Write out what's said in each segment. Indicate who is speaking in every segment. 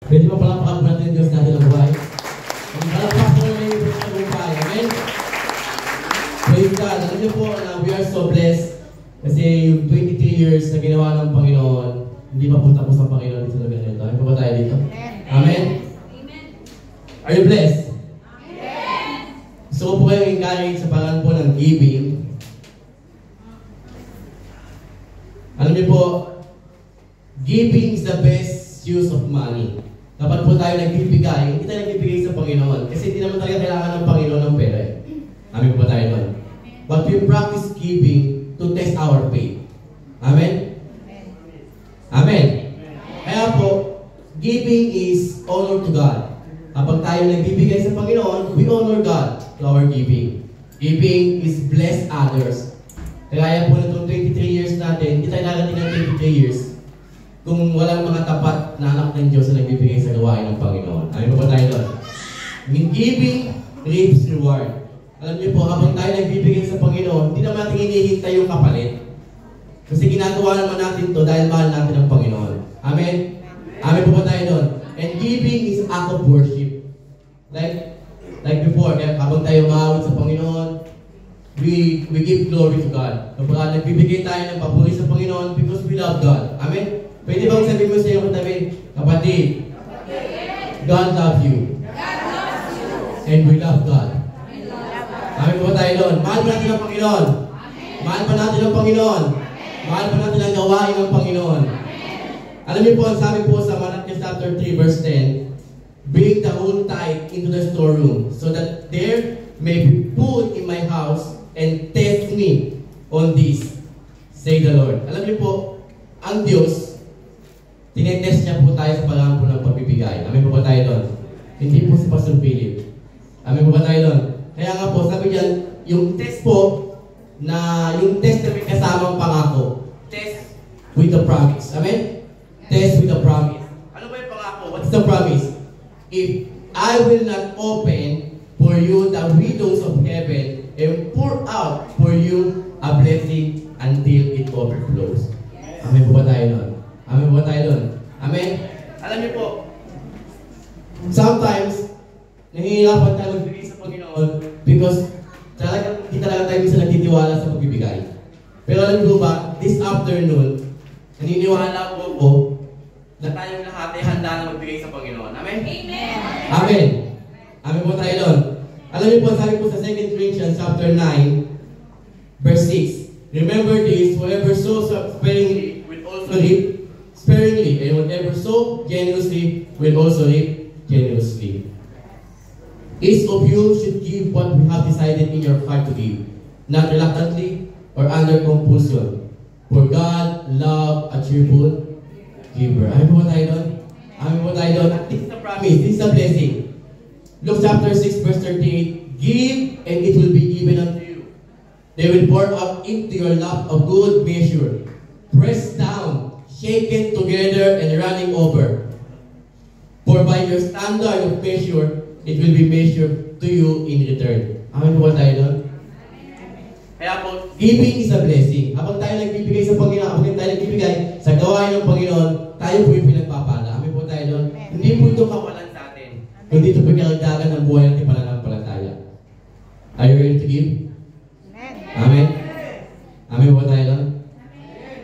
Speaker 1: Pwede ba palakpakan po natin Diyos natin ang buhay? Ang palakpak po natin yung Diyos natin ang buhay. Amen? Praise God. Alam niyo po na we are so blessed kasi yung 23 years na ginawa ng Panginoon, hindi pa po tapos ang Panginoon dito sa lugar nito. Ano pa ba tayo dito? Amen? Are you blessed? Gusto ko po kayong encourage sa parang po ng giving. Alam niyo po, giving is the best use of money. Dapat po tayo nagbibigay, hindi tayo nagbibigay sa Panginoon. Kasi hindi naman talaga kailangan ng Panginoon ng pera eh. Amin po ba tayo doon? But we practice giving to test our faith. Amen? Amen? Kaya po, giving is honor to God. Kapag tayo nagbibigay sa Panginoon, we honor God to our giving. Giving is bless others. Kaya po na itong 23 years natin, hindi tayo narating ng 23 years kung walang mga tapat na anak ng Diyos na nagbibigay sa gawain ng Panginoon. Amin po tayo doon? In giving, reaps reward. Alam niyo po, habang tayo nagbibigay sa Panginoon, hindi naman natin hinihintay yung kapalit. Kasi ginagawa naman natin to dahil mahal natin ang Panginoon. Amen? Amen po ba tayo doon? And giving is act of worship. Like before, habang tayo maawit sa Panginoon, we give glory to God. Kapag nagbibigay tayo ng papuri sa Panginoon because we love God. Amen? Pwede bang sabihin mo sa iyo katabi, kapatid, God loves you. And we love God. Amen po tayo doon. Mahal pa natin ang Panginoon. Mahal pa natin ang Panginoon. Mahal pa natin ang gawain ng Panginoon. Alam niyo po, sabi po sa Matthew chapter 3 verse 10, bring the whole tithe into the storeroom, so that there may be food in my house, and test me on this, say the Lord. Alam niyo po, ang Diyos, tinetest niya po tayo sa parang po ng pagbibigay. Amin po ba tayo doon? Hindi po si Pastor Philip. Amin po ba tayo doon? Kaya nga po, sabi diyan, yung test po, na yung test na may kasamang pangako. Test with the promise. Amen? Test with the promise. Ano ba yung pangako? What's the promise? If I will not open for you the windows of heaven and pour out for you a blessing until it overflows. Amen po ba tayo doon? Amen po ba tayo doon? Amen? Alam niyo po, sometimes, nahihirapan tayo magbigay sa Panginoon because hindi talaga tayo minsan nagtitiwala sa pagbibigay. Pero alam niyo ba, this afternoon, naniniwala po ako na tayong lahat ay handa na magbigay sa Panginoon. Amen? Amen! Amen! Amen po tayo doon. Alam niyo po, sabi po sa 2 Corinthians chapter 9, verse 6, remember this, whoever sows sparingly will also reap sparingly, and whatever sow generously will also reap generously. Each of you should give what we have decided in your heart to give, not reluctantly or under compulsion. For God loves a cheerful giver. Amen po tayo doon? Amen po tayo doon? At this is the promise, this is the blessing. Luke chapter 6 verse 38, give and it will be given unto you. They will pour out into your lap a good measure, pressed down, shaken together, and running over. For by your standard of measure, it will be measured to you in return. Amen po ba tayo doon? Kaya po, giving is a blessing. Habang tayo nagbibigay sa Panginoon, habang tayo nagbibigay sa gawain ng Panginoon, tayo po yung pinagpapala. Amen po tayo doon? Hindi po ito kawalan sa atin. Hindi ito pagkakagdagan ng buhay natin pananampalataya. Are you ready to give? Amen? Amen po tayo doon?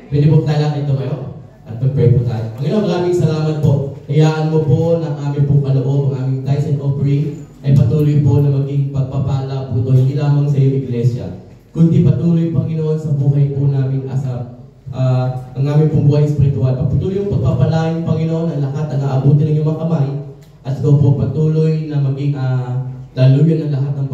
Speaker 1: Pwede po tayo lang ito kayo? At mag-pray po tayo. Panginoon, maraming salamat po. Hayaan mo po na aming pong kaloob, ang aming tithes and offering ay patuloy po na maging pagpapala po ito, hindi lamang sa iyong iglesia, kundi patuloy, Panginoon, sa buhay po namin ang aming pong buhay espiritual. Patuloy yung pagpapalain, Panginoon, ang lahat na aabutin ng iyong mga kamay, at ikaw po patuloy na maging daluyan ng lahat ng